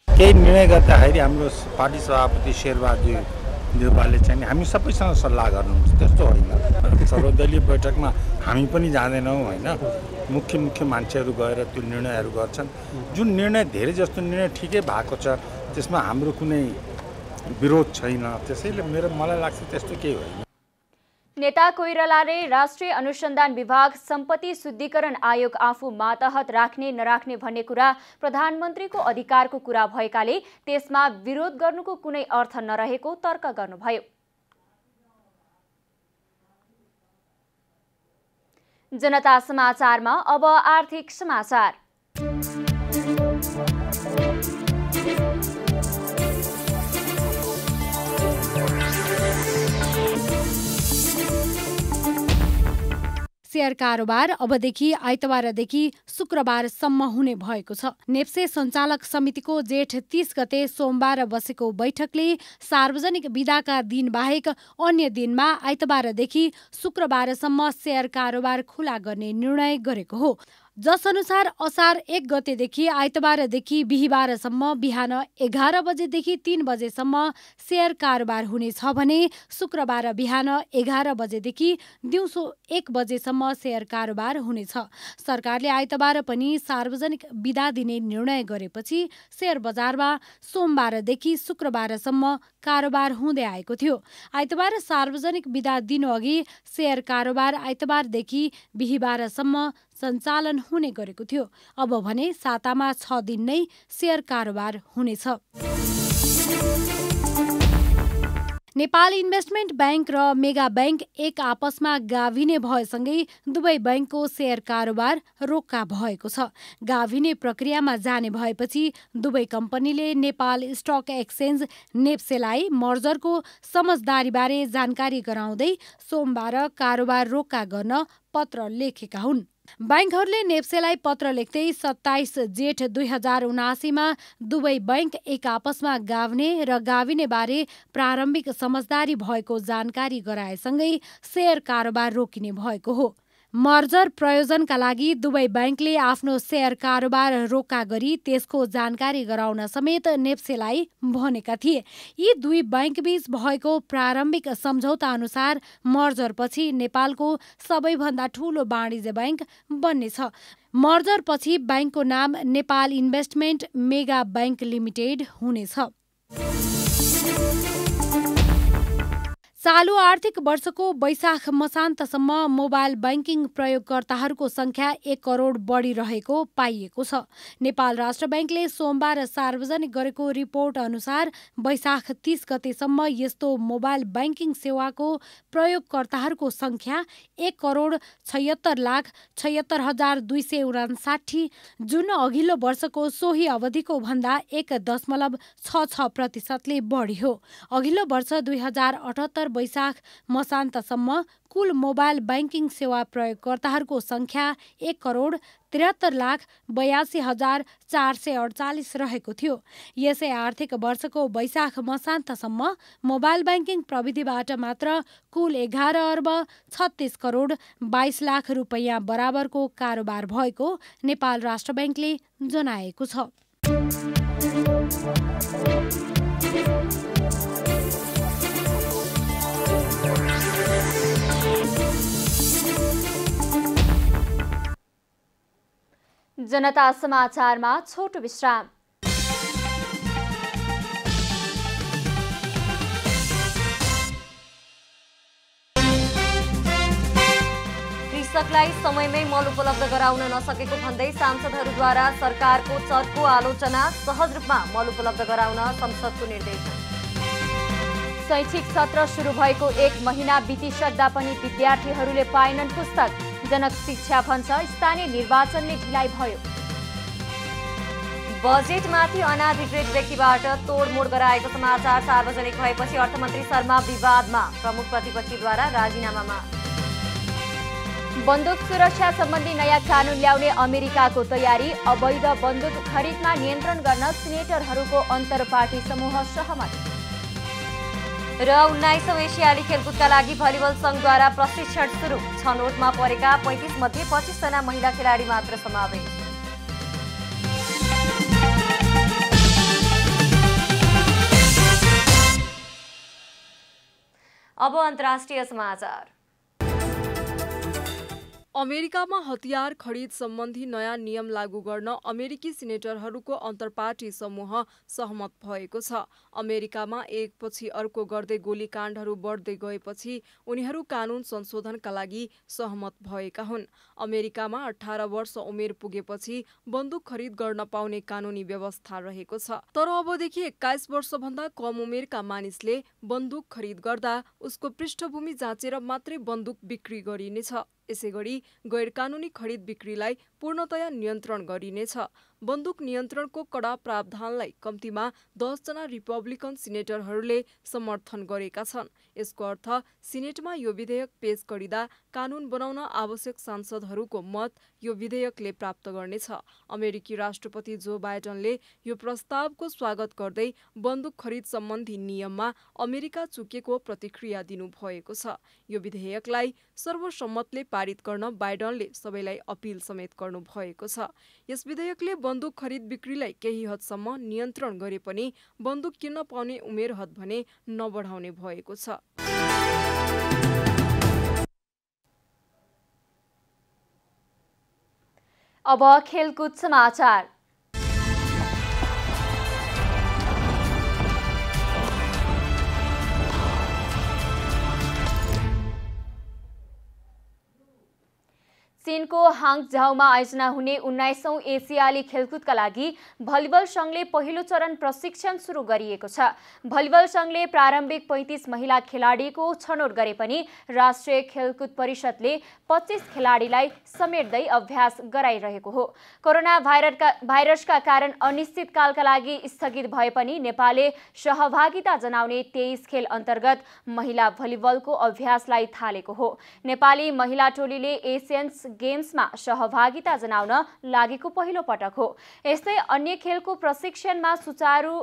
केही निर्णय गर्दाखेरि हाम्रो पार्टी सभापति शेरबहादुर देउवाले चाहिँ हामी सबैसँग सल्लाह गर्नुहुन्छ, त्यस्तो होइन। सर्वदलीय बैठकमा हामी पनि जाँदैनौँ होइन, मुख्य मान्छेहरू गएर त्यो निर्णयहरू गर्छन्। जुन निर्णय धेरै जस्तो निर्णय ठिकै भएको छ त्यसमा हाम्रो कुनै विरोध छैन, त्यसैले मलाई लाग्छ त्यस्तो केही होइन। नेता कोइरालाले राष्ट्रिय अनुसन्धान विभाग सम्पत्ति शुद्धिकरण आयोग आफू मातहत राख्ने नराख्ने भन्ने कुरा प्रधानमन्त्रीको अधिकारको कुरा भएकाले त्यसमा विरोध गर्नुको कुनै अर्थ नरहेको तर्क गर्नुभयो। जनता समाचारमा अब आर्थिक समाचार। शेयर कारोबार अबदेखि आइतबारदेखि शुक्रबारसम्म हुने भएको छ। नेप्से सञ्चालक समितिको जेठ 30 गते सोमबार बसेको बैठकले सार्वजनिक बिदाका दिन बाहेक अन्य दिनमा आइतबारदेखि शुक्रबारसम्म शेयर कारोबार खुला गर्ने निर्णय गरेको हो। जसअनुसार असार 1 गतेदेखि आइतबारदेखि बिहिबारसम्म बिहान 11 बजेदेखि 3 बजेसम्म शेयर कारोबार हुनेछ भने शुक्रबार बिहान 11 बजेदेखि दिउँसो 1 बजेसम्म शेयर कारोबार हुनेछ। सरकारले आइतबार पनि सार्वजनिक बिदा दिने निर्णय गरेपछि शेयर बजारमा सोमबारदेखि शुक्रबारसम्म कारोबार हुँदै आएको थियो। आइतबार सार्वजनिक बिदा दिनुअघि शेयर कारोबार आइतबारदेखि बिहिबारसम्म सञ्चालन हुने गरेको थियो। अब भने सातामा 6 दिन नै शेयर कारोबार हुनेछ। नेपाल इन्भेस्टमेन्ट बैंक र मेगा बैंक एक आपसमा गाभिने भएसँगै दुवै बैंकको शेयर कारोबार रोक्का भएको छ। गाभिने प्रक्रियामा जाने भएपछि दुवै कम्पनीले नेपाल स्टक एक्सचेन्ज नेप्सेलाई मर्जरको समझदारीबारे जानकारी गराउँदै सोमबार कारोबार रोक्का गर्न पत्र लेखेका हुन्। बैंकहरूले नेप्सेलाई पत्र लेख्दै 27 जेठ 2079मा दुवै बैंक एक आपसमा गाभ्ने र गाभिनेबारे प्रारम्भिक समझदारी भएको जानकारी गराएसँगै शेयर कारोबार रोकिने भएको हो। मर्जर प्रयोजनका लागि दुवै बैंकले आफ्नो शेयर कारोबार रोक्का गरी त्यसको जानकारी गराउन समेत नेप्सेलाई भनेका थिए। यी दुई बैंकबीच भएको प्रारम्भिक सम्झौता अनुसार मर्जरपछि नेपालको सबैभन्दा ठूलो वाणिज्य बैंक बन्नेछ। मर्जरपछि बैंकको नाम Nepal investment mega bank limited हुनेछ। चालु आर्थिक वर्षको वैशाख मसान्तसम्म मोबाइल बैंकिङ प्रयोगकर्ताहरूको संख्या 1 करोड बढिरहेको पाइएको छ। नेपाल राष्ट्र बैंकले सोमबार सार्वजनिक गरेको रिपोर्ट अनुसार वैशाख 30 गतेसम्म यस्तो मोबाइल बैंकिङ सेवाको प्रयोगकर्ताहरूको संख्या 1 करोड 76,76,259, जुन अघिल्लो वर्षको सोही अवधिको भन्दा 1.66% बढी हो। अघिल्लो वर्ष 2078 वैशाख मसान्तसम्म कुल मोबाइल बैंकिङ सेवा प्रयोगकर्ताहरूको संख्या 1 करोड 73,82,448 रहेको थियो। यसै आर्थिक वर्षको वैशाख मसान्तसम्म मोबाइल बैंकिङ प्रविधिबाट मात्र कुल 11 अर्ब 36 करोड 22 लाख रुपैयाँ बराबरको कारोबार भएको नेपाल राष्ट्र बैंकले जनाएको छ। जनता समाचारमा छोटो विश्राम। कृषकलाई समयमै मल उपलब्ध गराउन नसकेको भन्दै सांसदहरूद्वारा सरकारको चर्को आलोचना। सहज रूपमा मल उपलब्ध गराउन संसदको निर्देशन। शैक्षिक सत्र सुरु भएको 1 महिना बितिसक्दा पनि विद्यार्थीहरूले पाएनन् पुस्तक। जनक शिक्षा भन्छ स्थानीय निर्वाचनले ढिलाइ भयो। बजेटमाथि अनाधिकृत व्यक्तिबाट तोडमोड गराएको समाचार सार्वजनिक भएपछि अर्थमन्त्री शर्मा विवादमा, प्रमुख प्रतिपक्षीद्वारा राजीनामामा। बन्दुक सुरक्षा सम्बन्धी नयाँ कानून ल्याउने अमेरिकाको तयारी। अवैध बन्दुक खरिदमा नियन्त्रण गर्न सिनेटरहरूको अन्तरपार्टी समूह सहमत। र 19औं एसियाली खेलकुदका लागि भलिबल संघद्वारा प्रशिक्षण सुरु। छनौटमा परेका 35 मध्ये 25 जना महिला खेलाडी मात्र समावेश। अब अन्तर्राष्ट्रिय समाचार। अमेरिकामा हतियार खरिद सम्बन्धी नयाँ नियम लागू गर्न अमेरिकी सिनेटरहरूको अन्तर्पार्टी समूह सहमत भएको छ। अमेरिकामा एकपछि अर्को गर्दै गोलीकाण्डहरू बढ्दै गएपछि उनीहरू कानून संशोधनका लागि सहमत भएका हुन्। अमेरिकामा 18 वर्ष उमेर पुगेपछि बन्दुक खरिद गर्न पाउने कानूनी व्यवस्था रहेको छ। तर अबदेखि 21 वर्षभन्दा कम उमेरका मानिसले बन्दुक खरिद गर्दा उसको पृष्ठभूमि जाँचेर मात्रै बन्दुक बिक्री गरिनेछ। यसैगरी गैरकानूनी खरिद बिक्रीलाई पूर्णतया नियन्त्रण गरिनेछ। बन्दुक नियन्त्रणको कडा प्रावधानलाई कम्तीमा 10 जना रिपब्लिकन सिनेटरहरूले समर्थन गरेका छन्। यसको अर्थ सिनेटमा यो विधेयक पेश गरिँदा कानून बनाउन आवश्यक सांसदहरूको मत यो विधेयकले प्राप्त गर्नेछ। अमेरिकी राष्ट्रपति जो बाइडनले यो प्रस्तावको स्वागत गर्दै बन्दुक खरिद सम्बन्धी नियममा अमेरिका चुकेको प्रतिक्रिया दिनुभएको छ। यो विधेयकलाई सर्वसम्मतले पारित गर्न बाइडनले सबैलाई अपील समेत गर्नु भएको छ। यस विधेयकले बन्दुक खरिद बिक्रीलाई केही हदसम्म नियन्त्रण गरे पनि बन्दुक किन्न पाउने उमेर हद भने नबढाउने भएको छ। अब खेलकुद समाचार। चीनको हाङझाउमा आयोजना हुने 19औं एसियाली खेलकुदका लागि भलिबल संघले पहिलो चरण प्रशिक्षण सुरु गरिएको छ। भलिबल संघले प्रारम्भिक 35 महिला खेलाडीको छनौट गरे पनि राष्ट्रिय खेलकुद परिषदले 25 खेलाडीलाई समेट्दै अभ्यास गराइरहेको हो। कोरोना भाइरसका कारण अनिश्चितकालका लागि स्थगित भए पनि नेपालले सहभागिता जनाउने 23 खेल अन्तर्गत महिला भलिबलको अभ्यासलाई थालेको हो। नेपाली महिला टोलीले एसियन्स गेम्समा सहभागिता जनाउन लागेको पहिलो पटक हो। यस्तै अन्य खेलको प्रशिक्षणमा सुचारू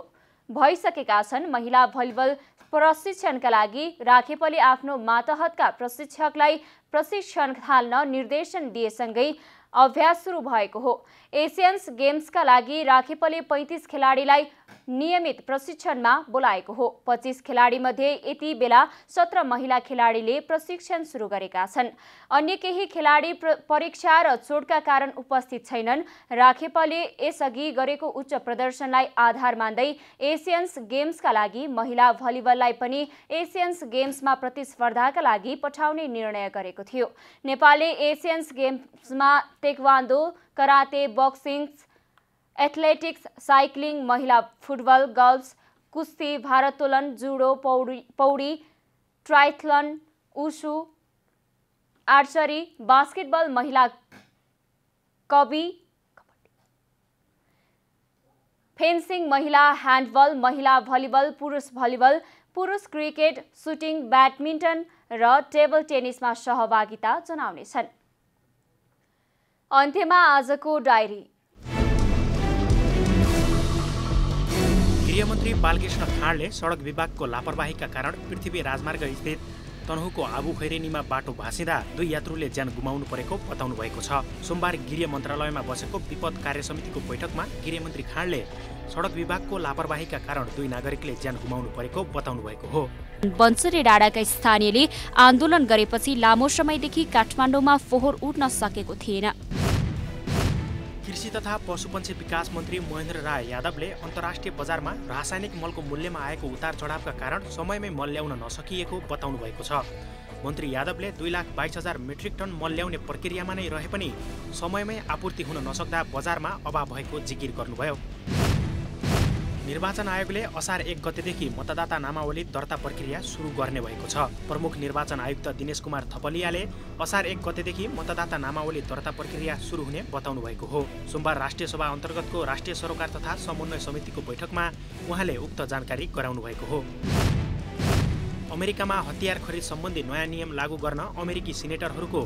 भइसकेका छन्। महिला भलिबल प्रशिक्षणका लागि राखेपले आफ्नो मातहतका प्रशिक्षकलाई प्रशिक्षण थाल्न निर्देशन दिएसँगै अभ्यास सुरु भएको हो। एसियन्स गेम्सका लागि राखेपले 35 खेलाडीलाई नियमित प्रशिक्षणमा बोलाएको हो। 25 खेलाडी मध्ये यति बेला 17 महिला खेलाडीले प्रशिक्षण सुरु गरेका छन्। अन्य केही खेलाडी परीक्षा र चोटका कारण उपस्थित छैनन्। राखेपले यसअघि गरेको उच्च प्रदर्शनलाई आधार मान्दै एसियन्स गेम्सका लागि महिला भलिबललाई पनि एसियन्स गेम्समा प्रतिस्पर्धाका लागि पठाउने निर्णय गरेको थियो। नेपालले Asians गेम्समा taekwondo, karate, boxing, athletics, cycling, महिला फुटबल, गल्फ, कुस्ती, भारोत्तोलन, जुडो, पौडी, ट्राइथलन, उसु, आर्चरी, बास्केटबल, महिला कबड्डी, फेन्सिङ, महिला ह्यान्डबल, महिला भलिबल, पुरुष क्रिकेट, सुटिङ, ब्याडमिन्टन र टेबल टेनिसमा सहभागिता जनाउनेछन्। अन्त्यमा आजको डायरी। गृहमन्त्री बालकृष्ण खाँडले सडक विभागको लापरवाहीका कारण पृथ्वी राजमार्ग स्थित तनहुको आबु खैरेनीमा बाटो भाँसिँदा 2 यात्रुले ज्यान गुमाउनु परेको बताउनु भएको छ। सोमबार गृह मन्त्रालयमा बसेको विपद कार्य समितिको बैठकमा गृहमन्त्री खाँडले सडक विभागको लापरवाहीका कारण 2 नागरिकले ज्यान गुमाउनु परेको बताउनु भएको हो। बन्सरे डाँडाका स्थानीयले आन्दोलन गरेपछि लामो समयदेखि काठमाडौँमा फोहोर उठ्न सकेको थिएन। कृषि तथा पशुपन्छी विकास मन्त्री महेन्द्र राय यादवले अन्तर्राष्ट्रिय बजारमा रासायनिक मलको मूल्यमा आएको उतार चढावका कारण समयमै मल ल्याउन नसकिएको बताउनु भएको छ। मन्त्री यादवले 2,22,000 मेट्रिक टन मल ल्याउने प्रक्रियामा नै रहे पनि समयमै आपूर्ति हुन नसक्दा बजारमा अभाव भएको जिकिर गर्नुभयो। निर्वाचन आयोगले असार 1 गतेदेखि मतदाता नामावली दर्ता प्रक्रिया सुरु गर्ने भएको छ। प्रमुख निर्वाचन आयुक्त दिनेश कुमार थपलियाले असार 1 गतेदेखि मतदाता नामावली दर्ता प्रक्रिया सुरु हुने बताउनु भएको हो। सोमबार राष्ट्रिय सभा अन्तर्गतको राष्ट्रिय सरोकार तथा समन्वय समितिको बैठकमा उहाँले उक्त जानकारी गराउनु भएको हो। अमेरिकामा हतियार खरिद सम्बन्धी नयाँ नियम लागू गर्न अमेरिकी सिनेटरहरूको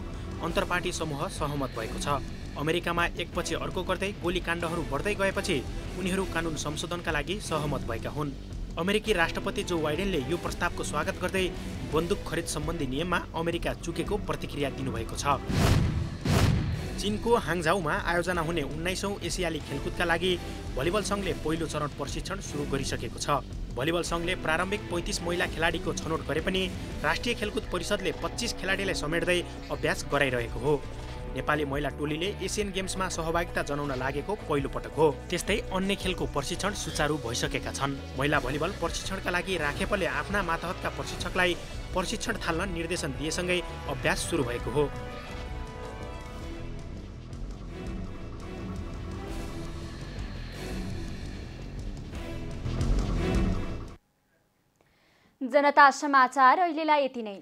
अन्तर्पार्टी समूह सहमत भएको छ। अमेरिकामा एकपछि अर्को गर्दै गोलीकाण्डहरू बढ्दै गएपछि उनीहरू कानुन संशोधनका लागि सहमत भएका हुन्। अमेरिकी राष्ट्रपति जो बाइडेनले यो प्रस्तावको स्वागत गर्दै बन्दुक खरिद सम्बन्धी नियममा अमेरिका चुकेको प्रतिक्रिया दिनुभएको छ। चीनको हाङझाउमा आयोजना हुने 19औं एसियाली खेलकुदका लागि भलिबल सङ्घले पहिलो चरण प्रशिक्षण सुरु गरिसकेको छ। भलिबल सङ्घले प्रारम्भिक 35 महिला खेलाडीको छनौट गरे पनि राष्ट्रिय खेलकुद परिषदले 25 खेलाडीलाई समेट्दै अभ्यास गराइरहेको हो। नेपाली महिला टोलीले एसियन गेम्समा सहभागिता जनाउन लागेको पहिलो पटक हो। त्यस्तै अन्य खेलको प्रशिक्षण सुचारू भइसकेका छन्। महिला भलिबल प्रशिक्षणका लागि राखेपले आफ्ना मातहतका प्रशिक्षकलाई प्रशिक्षण थाल्न निर्देशन दिएसँगै अभ्यास सुरु भएको हो। जनता समाचार अहिलेलाई यति नै।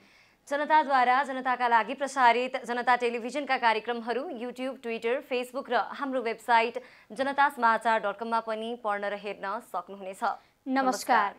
जनताद्वारा जनताका लागि प्रसारित जनता टेलिभिजनका कार्यक्रमहरू युट्युब, ट्विटर, फेसबुक र हाम्रो वेबसाइट जनतासमाचार.com मा पनि पढ्न र हेर्न सक्नुहुनेछ। नमस्कार।